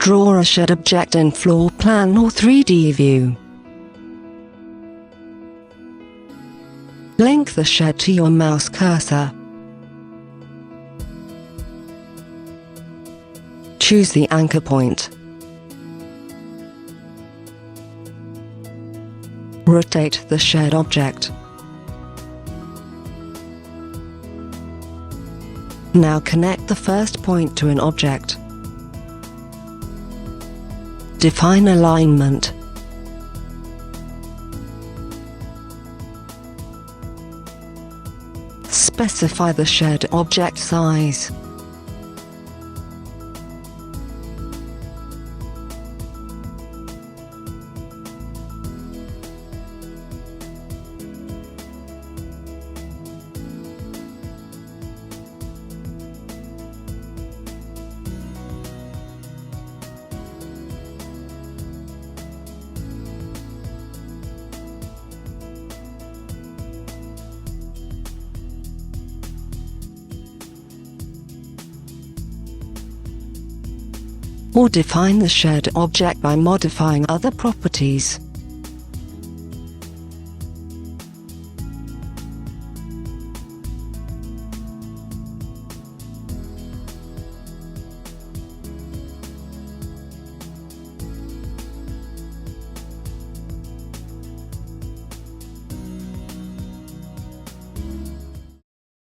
Draw a shed object in floor plan or 3D view. Link the shed to your mouse cursor. Choose the anchor point. Rotate the shed object. Now connect the first point to an object. Define alignment. Specify the shed object size. Or define the shed object by modifying other properties.